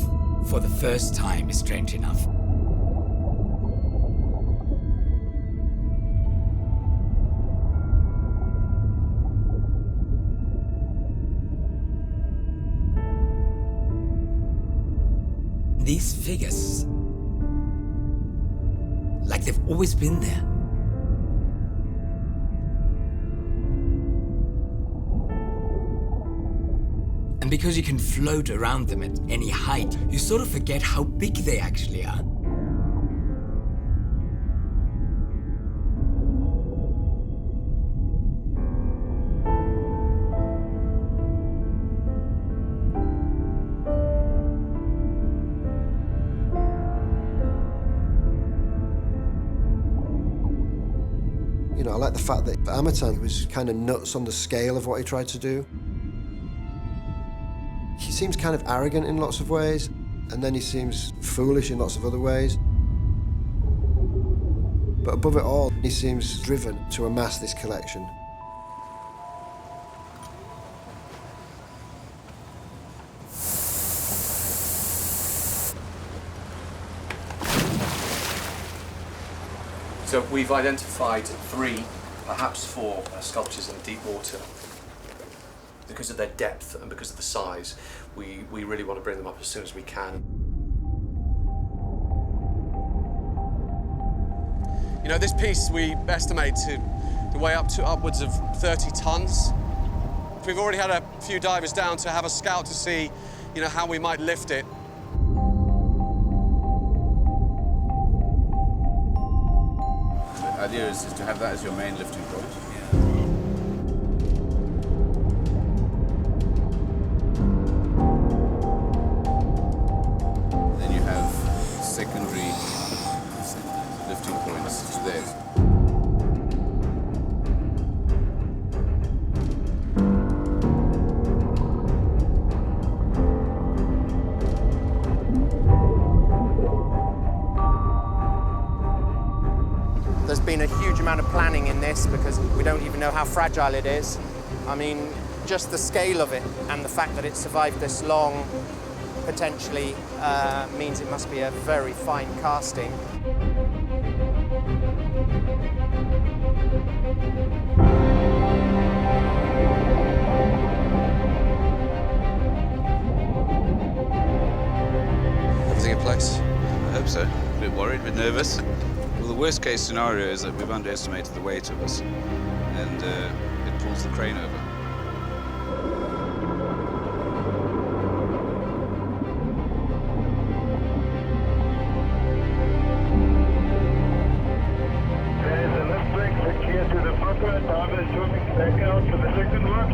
for the first time is strange enough. These figures, like they've always been there. And because you can float around them at any height, you sort of forget how big they actually are. You know, I like the fact that Amatan was kind of nuts on the scale of what he tried to do. He seems kind of arrogant in lots of ways, and then he seems foolish in lots of other ways. But above it all, he seems driven to amass this collection. So we've identified 3, perhaps 4 sculptures in deep water. Because of their depth and because of the size, we really want to bring them up as soon as we can. You know, this piece we estimate to weigh up to upwards of 30 tons. We've already had a few divers down to have a scout to see, you know, how we might lift it. The idea is to have that as your main lifting point. Then you have secondary lifting points there. There's been a huge amount of planning in this because we don't even know how fragile it is. I mean, just the scale of it and the fact that it survived this long potentially means it must be a very fine casting. Everything in place? I hope so. A bit worried, a bit nervous. Well, the worst case scenario is that we've underestimated the weight of us and it pulls the crane over. There's a lift brake secured to the Punta. Divers swimming back out for the second one.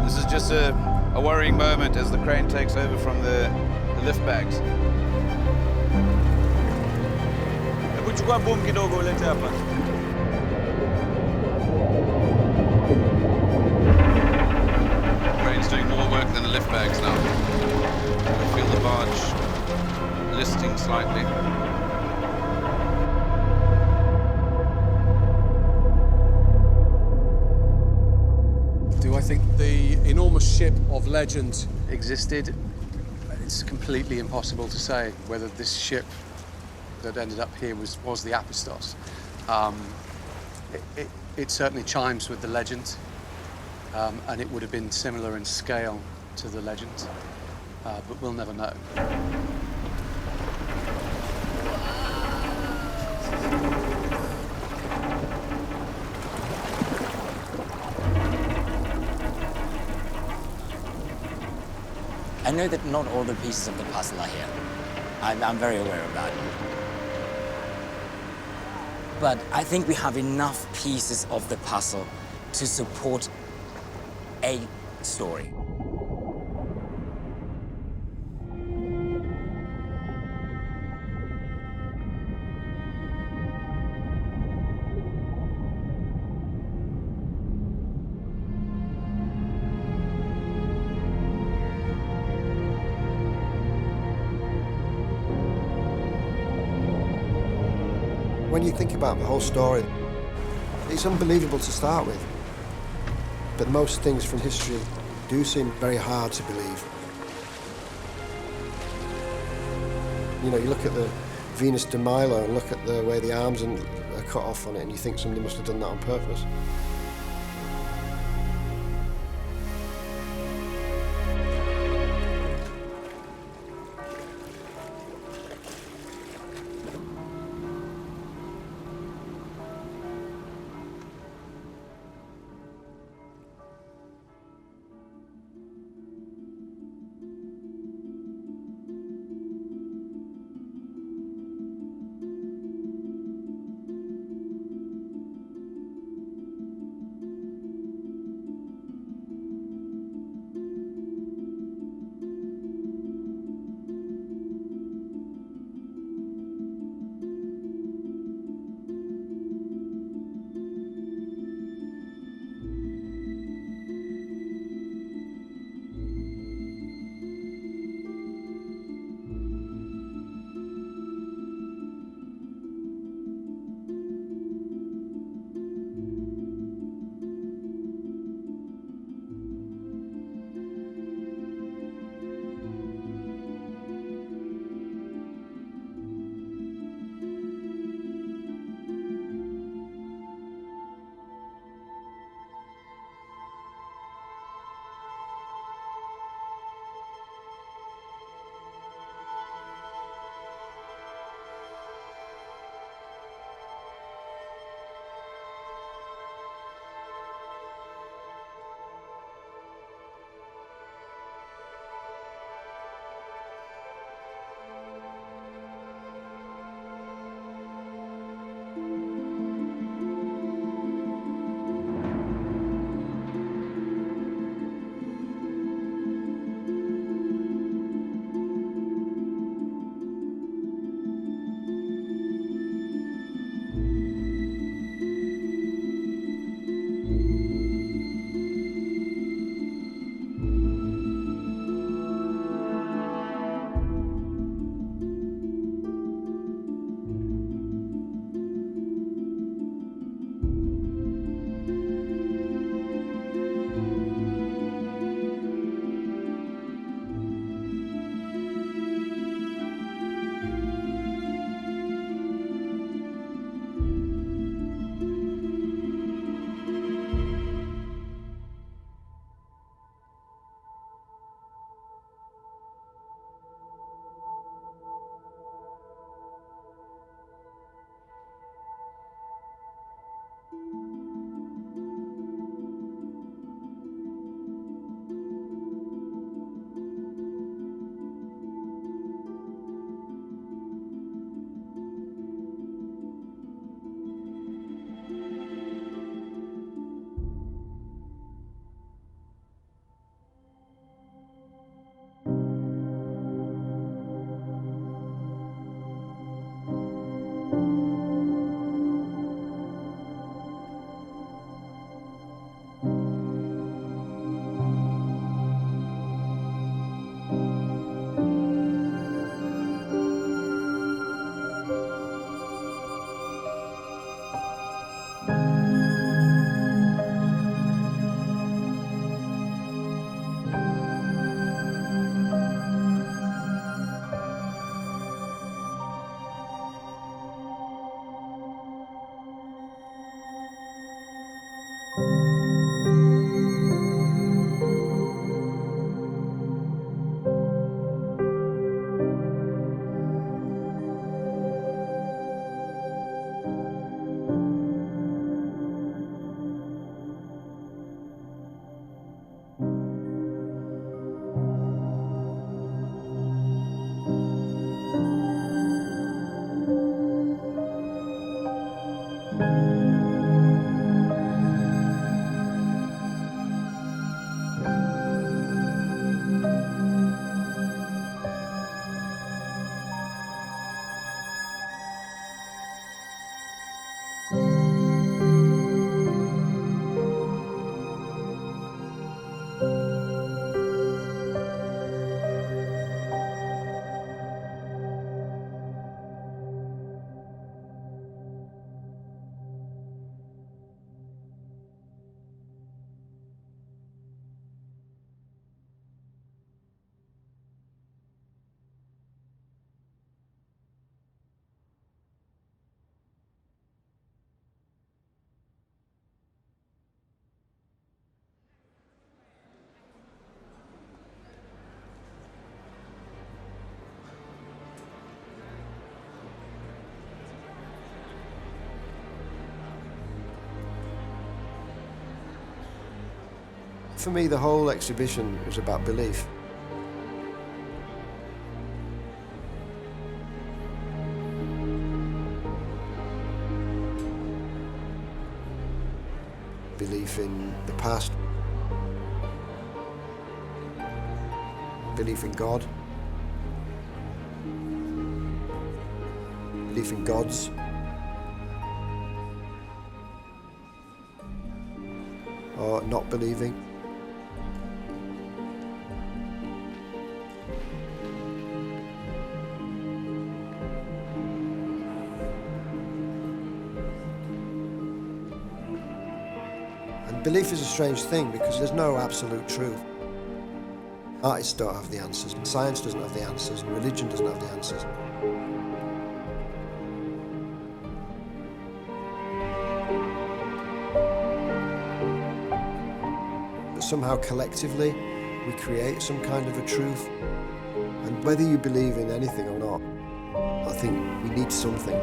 This is just a worrying moment as the crane takes over from the lift bags. Kuchukua boom kidogo ulete hapa. The crane's doing more work than the lift bags now. I feel the barge listing slightly. Do I think the enormous ship of legend existed? It's completely impossible to say whether this ship that ended up here was the Apistos. It certainly chimes with the legend, and it would have been similar in scale to the legend, but we'll never know. I know that not all the pieces of the puzzle are here. I'm very aware of that. But I think we have enough pieces of the puzzle to support a story. When you think about the whole story, it's unbelievable to start with. But most things from history do seem very hard to believe. You know, you look at the Venus de Milo and look at the way the arms are cut off on it, and you think somebody must have done that on purpose. for me, the whole exhibition was about belief. Belief in the past, belief in God, belief in gods, or not believing. And belief is a strange thing because there's no absolute truth. Artists don't have the answers, science doesn't have the answers, and religion doesn't have the answers. But somehow collectively we create some kind of a truth. And whether you believe in anything or not, I think we need something.